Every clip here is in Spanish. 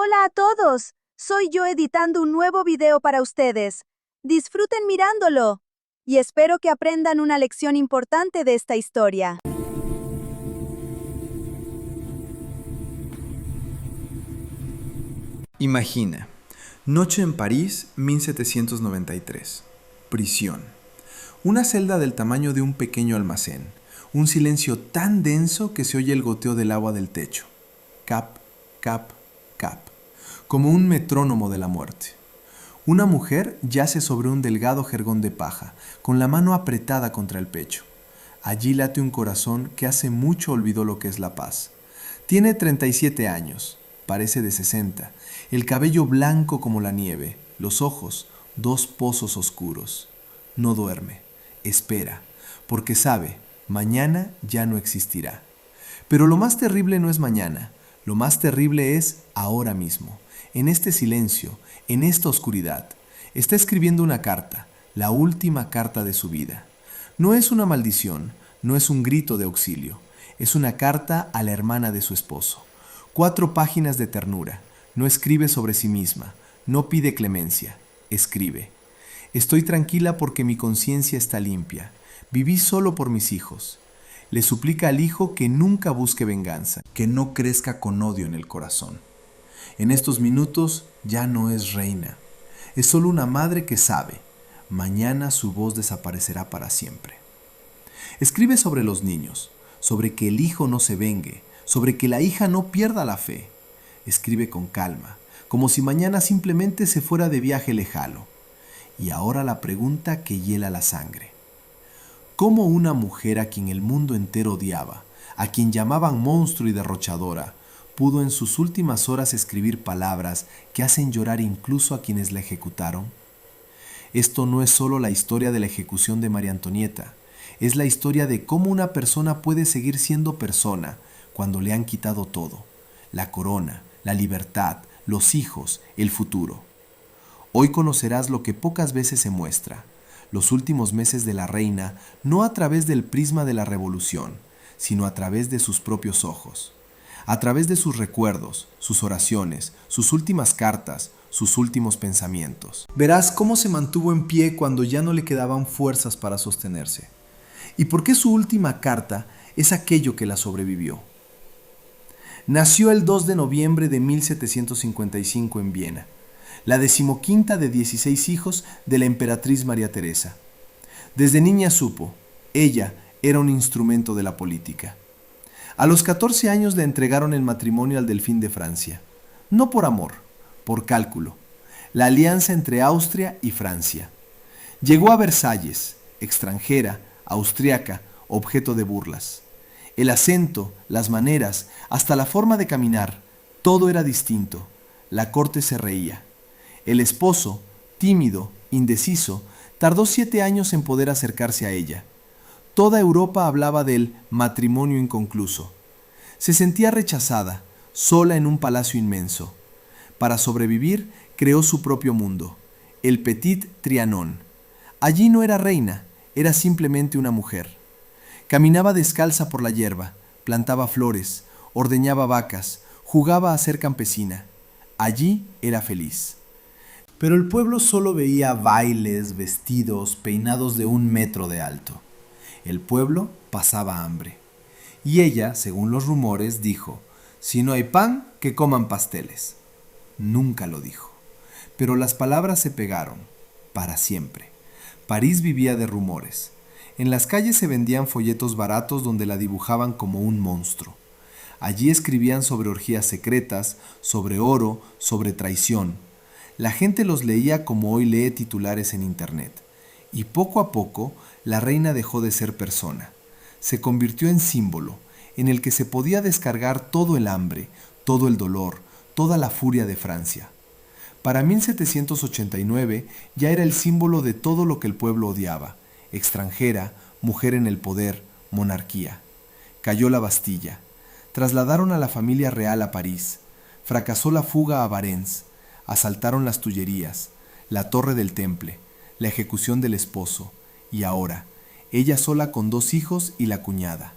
Hola a todos, soy yo editando un nuevo video para ustedes. Disfruten mirándolo y espero que aprendan una lección importante de esta historia. Imagina, noche en París, 1793. Prisión. Una celda del tamaño de un pequeño almacén. Un silencio tan denso que se oye el goteo del agua del techo. Cap, cap, cap. Como un metrónomo de la muerte. Una mujer yace sobre un delgado jergón de paja, con la mano apretada contra el pecho. Allí late un corazón que hace mucho olvidó lo que es la paz. Tiene 37 años, parece de 60, el cabello blanco como la nieve, los ojos, dos pozos oscuros. No duerme, espera, porque sabe, mañana ya no existirá. Pero lo más terrible no es mañana, lo más terrible es ahora mismo, en este silencio, en esta oscuridad. Está escribiendo una carta, la última carta de su vida. No es una maldición, no es un grito de auxilio, es una carta a la hermana de su esposo. 4 páginas de ternura. No escribe sobre sí misma, no pide clemencia, escribe. Estoy tranquila porque mi conciencia está limpia. Viví solo por mis hijos. Le suplica al hijo que nunca busque venganza, que no crezca con odio en el corazón. En estos minutos ya no es reina. Es solo una madre que sabe, mañana su voz desaparecerá para siempre. Escribe sobre los niños, sobre que el hijo no se vengue, sobre que la hija no pierda la fe. Escribe con calma, como si mañana simplemente se fuera de viaje lejano. Y ahora la pregunta que hiela la sangre. ¿Cómo una mujer a quien el mundo entero odiaba, a quien llamaban monstruo y derrochadora, pudo en sus últimas horas escribir palabras que hacen llorar incluso a quienes la ejecutaron? Esto no es solo la historia de la ejecución de María Antonieta, es la historia de cómo una persona puede seguir siendo persona cuando le han quitado todo, la corona, la libertad, los hijos, el futuro. Hoy conocerás lo que pocas veces se muestra, los últimos meses de la reina, no a través del prisma de la revolución, sino a través de sus propios ojos, a través de sus recuerdos, sus oraciones, sus últimas cartas, sus últimos pensamientos. Verás cómo se mantuvo en pie cuando ya no le quedaban fuerzas para sostenerse. ¿Y por qué su última carta es aquello que la sobrevivió? Nació el 2 de noviembre de 1755 en Viena, la 15ª de 16 hijos de la emperatriz María Teresa. Desde niña supo, ella era un instrumento de la política. A los 14 años le entregaron el matrimonio al delfín de Francia, no por amor, por cálculo, la alianza entre Austria y Francia. Llegó a Versalles, extranjera, austriaca, objeto de burlas. El acento, las maneras, hasta la forma de caminar, todo era distinto. La corte se reía. El esposo, tímido, indeciso, tardó 7 años en poder acercarse a ella. Toda Europa hablaba del matrimonio inconcluso. Se sentía rechazada, sola en un palacio inmenso. Para sobrevivir, creó su propio mundo, el Petit Trianon. Allí no era reina, era simplemente una mujer. Caminaba descalza por la hierba, plantaba flores, ordeñaba vacas, jugaba a ser campesina. Allí era feliz. Pero el pueblo solo veía bailes, vestidos, peinados de 1 metro de alto. El pueblo pasaba hambre. Y ella, según los rumores, dijo, si no hay pan, que coman pasteles. Nunca lo dijo. Pero las palabras se pegaron, para siempre. París vivía de rumores. En las calles se vendían folletos baratos donde la dibujaban como un monstruo. Allí escribían sobre orgías secretas, sobre oro, sobre traición. La gente los leía como hoy lee titulares en internet. Y poco a poco, la reina dejó de ser persona. Se convirtió en símbolo, en el que se podía descargar todo el hambre, todo el dolor, toda la furia de Francia. Para 1789 ya era el símbolo de todo lo que el pueblo odiaba: extranjera, mujer en el poder, monarquía. Cayó la Bastilla. Trasladaron a la familia real a París. Fracasó la fuga a Varens. Asaltaron las Tullerías, la Torre del Temple, la ejecución del esposo. Y ahora, ella sola con 2 hijos y la cuñada.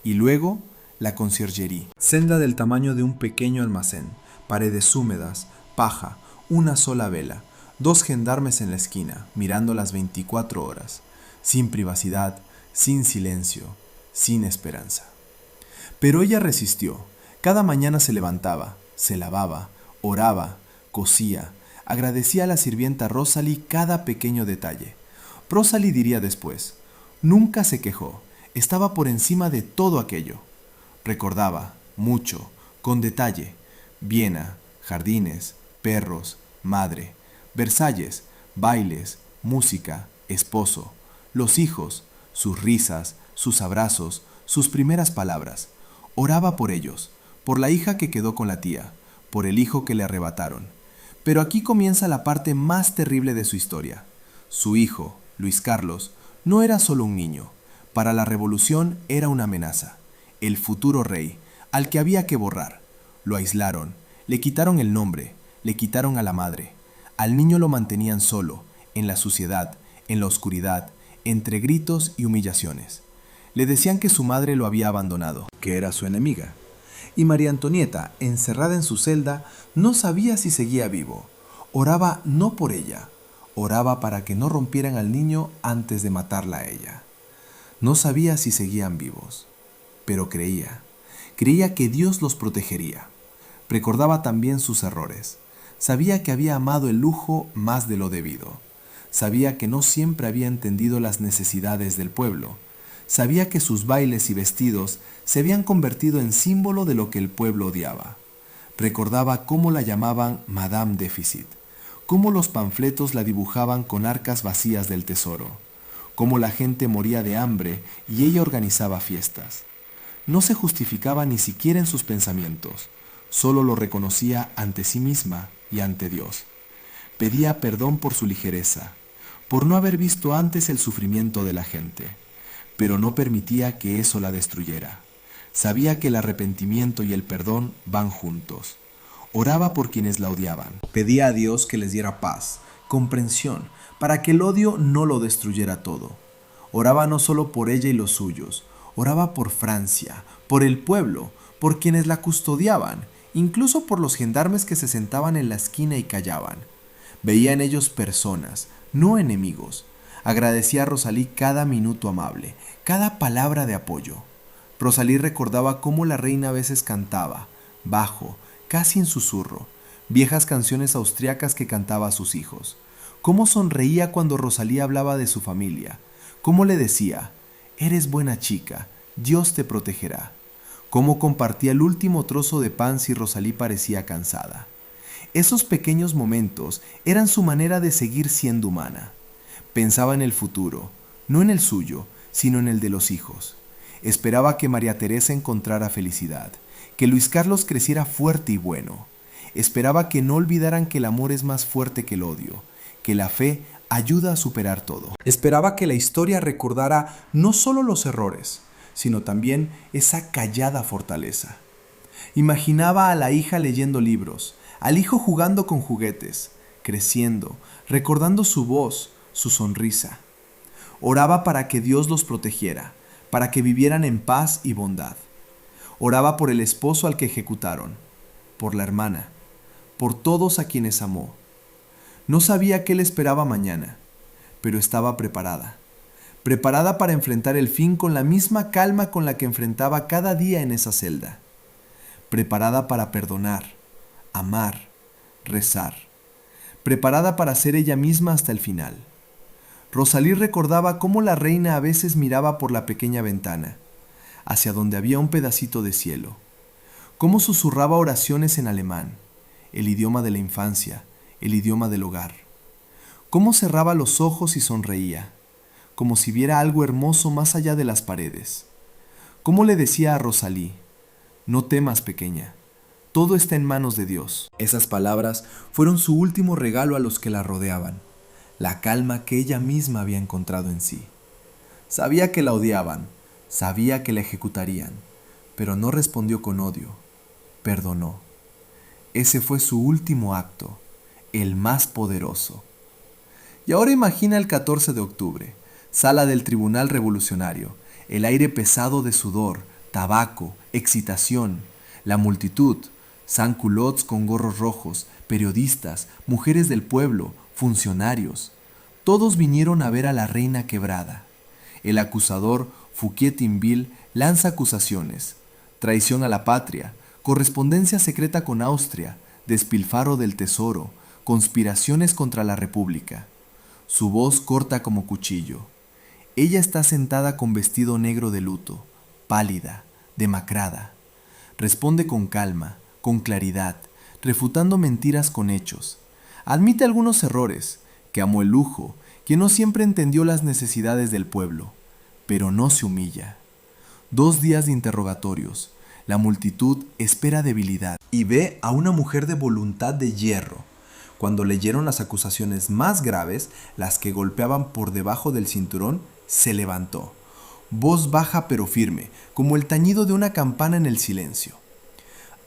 Y luego, la conciergería. Celda del tamaño de un pequeño almacén. Paredes húmedas, paja, una sola vela, 2 gendarmes en la esquina, mirando las 24 horas, sin privacidad, sin silencio, sin esperanza. Pero ella resistió. Cada mañana se levantaba, se lavaba, oraba, cosía, agradecía a la sirvienta Rosalie cada pequeño detalle. Rosalie diría después, nunca se quejó, estaba por encima de todo aquello. Recordaba, mucho, con detalle, Viena, jardines, perros, madre, Versalles, bailes, música, esposo, los hijos, sus risas, sus abrazos, sus primeras palabras. Oraba por ellos, por la hija que quedó con la tía, por el hijo que le arrebataron. Pero aquí comienza la parte más terrible de su historia. Su hijo, Luis Carlos, no era solo un niño. Para la revolución era una amenaza. El futuro rey, al que había que borrar. Lo aislaron, le quitaron el nombre, le quitaron a la madre. Al niño lo mantenían solo, en la suciedad, en la oscuridad, entre gritos y humillaciones. Le decían que su madre lo había abandonado, que era su enemiga. Y María Antonieta, encerrada en su celda, no sabía si seguía vivo. Oraba no por ella, oraba para que no rompieran al niño antes de matarla a ella. No sabía si seguían vivos, pero creía que Dios los protegería. Recordaba también sus errores. Sabía que había amado el lujo más de lo debido. Sabía que no siempre había entendido las necesidades del pueblo. Sabía que sus bailes y vestidos se habían convertido en símbolo de lo que el pueblo odiaba. Recordaba cómo la llamaban Madame Déficit, cómo los panfletos la dibujaban con arcas vacías del tesoro, cómo la gente moría de hambre y ella organizaba fiestas. No se justificaba ni siquiera en sus pensamientos, solo lo reconocía ante sí misma y ante Dios. Pedía perdón por su ligereza, por no haber visto antes el sufrimiento de la gente, pero no permitía que eso la destruyera. Sabía que el arrepentimiento y el perdón van juntos. Oraba por quienes la odiaban. Pedía a Dios que les diera paz, comprensión, para que el odio no lo destruyera todo. Oraba no solo por ella y los suyos, oraba por Francia, por el pueblo, por quienes la custodiaban, incluso por los gendarmes que se sentaban en la esquina y callaban. Veía en ellos personas, no enemigos. Agradecía a Rosalie cada minuto amable, cada palabra de apoyo. Rosalie recordaba cómo la reina a veces cantaba, bajo, casi en susurro, viejas canciones austriacas que cantaba a sus hijos. Cómo sonreía cuando Rosalie hablaba de su familia. Cómo le decía, eres buena chica, Dios te protegerá. Cómo compartía el último trozo de pan si Rosalie parecía cansada. Esos pequeños momentos eran su manera de seguir siendo humana. Pensaba en el futuro, no en el suyo, sino en el de los hijos. Esperaba que María Teresa encontrara felicidad, que Luis Carlos creciera fuerte y bueno. Esperaba que no olvidaran que el amor es más fuerte que el odio, que la fe ayuda a superar todo. Esperaba que la historia recordara no solo los errores, sino también esa callada fortaleza. Imaginaba a la hija leyendo libros, al hijo jugando con juguetes, creciendo, recordando su voz, su sonrisa. Oraba para que Dios los protegiera, para que vivieran en paz y bondad. Oraba por el esposo al que ejecutaron, por la hermana, por todos a quienes amó. No sabía qué le esperaba mañana, pero estaba preparada. Preparada para enfrentar el fin con la misma calma con la que enfrentaba cada día en esa celda. Preparada para perdonar, amar, rezar. Preparada para ser ella misma hasta el final. Rosalie recordaba cómo la reina a veces miraba por la pequeña ventana, hacia donde había un pedacito de cielo. Cómo susurraba oraciones en alemán, el idioma de la infancia, el idioma del hogar. Cómo cerraba los ojos y sonreía, como si viera algo hermoso más allá de las paredes. Cómo le decía a Rosalie, no temas, pequeña, todo está en manos de Dios. Esas palabras fueron su último regalo a los que la rodeaban, la calma que ella misma había encontrado en sí. Sabía que la odiaban, sabía que la ejecutarían, pero no respondió con odio, perdonó. Ese fue su último acto, el más poderoso. Y ahora imagina el 14 de octubre, sala del Tribunal Revolucionario, el aire pesado de sudor, tabaco, excitación, la multitud, Sans-culottes con gorros rojos, periodistas, mujeres del pueblo, funcionarios. Todos vinieron a ver a la reina quebrada. El acusador, Fouquier-Tinville, lanza acusaciones: traición a la patria, correspondencia secreta con Austria, despilfarro del tesoro, conspiraciones contra la República. Su voz corta como cuchillo. Ella está sentada con vestido negro de luto, pálida, demacrada. Responde con calma, con claridad, refutando mentiras con hechos. Admite algunos errores, que amó el lujo, que no siempre entendió las necesidades del pueblo, pero no se humilla. 2 días de interrogatorios. La multitud espera debilidad y ve a una mujer de voluntad de hierro. Cuando leyeron las acusaciones más graves, las que golpeaban por debajo del cinturón, se levantó. Voz baja pero firme, como el tañido de una campana en el silencio.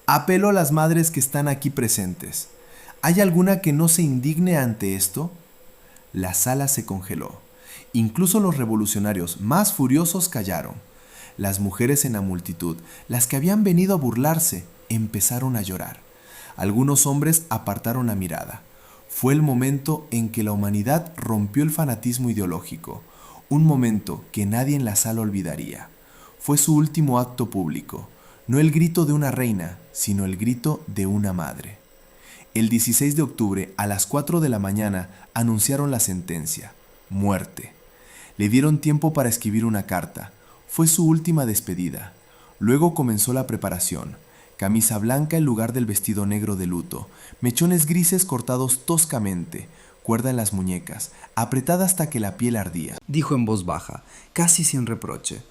Apelo a las madres que están aquí presentes. ¿Hay alguna que no se indigne ante esto? La sala se congeló. Incluso los revolucionarios más furiosos callaron. Las mujeres en la multitud, las que habían venido a burlarse, empezaron a llorar. Algunos hombres apartaron la mirada. Fue el momento en que la humanidad rompió el fanatismo ideológico. Un momento que nadie en la sala olvidaría. Fue su último acto público. No el grito de una reina, sino el grito de una madre. El 16 de octubre, a las 4 de la mañana, anunciaron la sentencia: muerte. Le dieron tiempo para escribir una carta. Fue su última despedida. Luego comenzó la preparación. Camisa blanca en lugar del vestido negro de luto, mechones grises cortados toscamente, cuerda en las muñecas, apretada hasta que la piel ardía. Dijo en voz baja, casi sin reproche: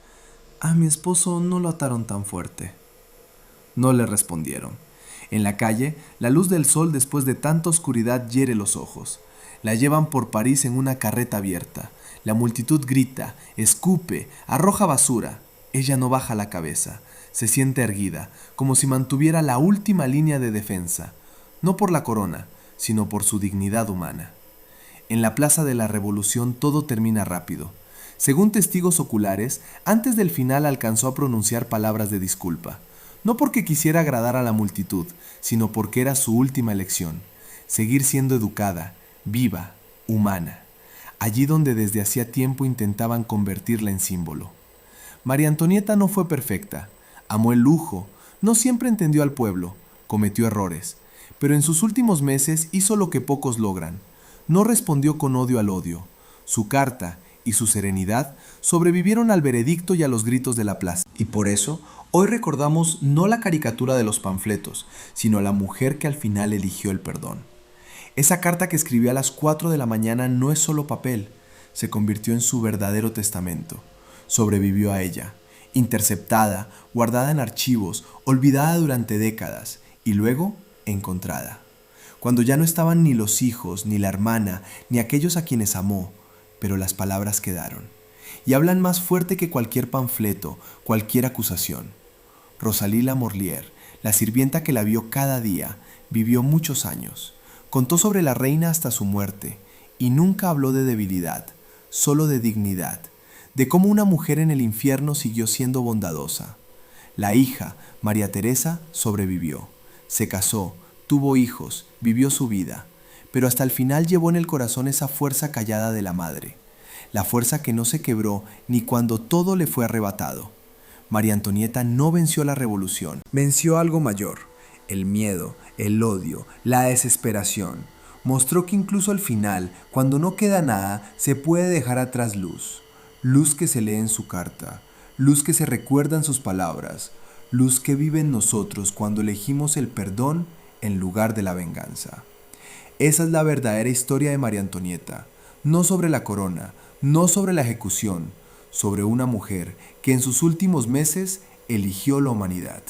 a mi esposo no lo ataron tan fuerte. No le respondieron. En la calle, la luz del sol después de tanta oscuridad hiere los ojos. La llevan por París en una carreta abierta. La multitud grita, escupe, arroja basura. Ella no baja la cabeza. Se siente erguida, como si mantuviera la última línea de defensa, no por la corona, sino por su dignidad humana. En la Plaza de la Revolución todo termina rápido. Según testigos oculares, antes del final alcanzó a pronunciar palabras de disculpa. No porque quisiera agradar a la multitud, sino porque era su última elección. Seguir siendo educada, viva, humana. Allí donde desde hacía tiempo intentaban convertirla en símbolo. María Antonieta no fue perfecta. Amó el lujo, no siempre entendió al pueblo, cometió errores, pero en sus últimos meses hizo lo que pocos logran. No respondió con odio al odio. Su carta y su serenidad sobrevivieron al veredicto y a los gritos de la plaza. Y por eso, hoy recordamos no la caricatura de los panfletos, sino a la mujer que al final eligió el perdón. Esa carta que escribió a las 4 de la mañana no es solo papel, se convirtió en su verdadero testamento. Sobrevivió a ella, interceptada, guardada en archivos, olvidada durante décadas y luego encontrada. Cuando ya no estaban ni los hijos, ni la hermana, ni aquellos a quienes amó, pero las palabras quedaron y hablan más fuerte que cualquier panfleto, cualquier acusación. Rosalie Lamorlier, la sirvienta que la vio cada día, vivió muchos años. Contó sobre la reina hasta su muerte y nunca habló de debilidad, solo de dignidad, de cómo una mujer en el infierno siguió siendo bondadosa. La hija, María Teresa, sobrevivió. Se casó, tuvo hijos, vivió su vida, pero hasta el final llevó en el corazón esa fuerza callada de la madre, la fuerza que no se quebró ni cuando todo le fue arrebatado. María Antonieta no venció la revolución, venció algo mayor, el miedo, el odio, la desesperación. Mostró que incluso al final, cuando no queda nada, se puede dejar atrás luz. Luz que se lee en su carta, luz que se recuerda en sus palabras, luz que vive en nosotros cuando elegimos el perdón en lugar de la venganza. Esa es la verdadera historia de María Antonieta, no sobre la corona, no sobre la ejecución, sobre una mujer que en sus últimos meses eligió la humanidad.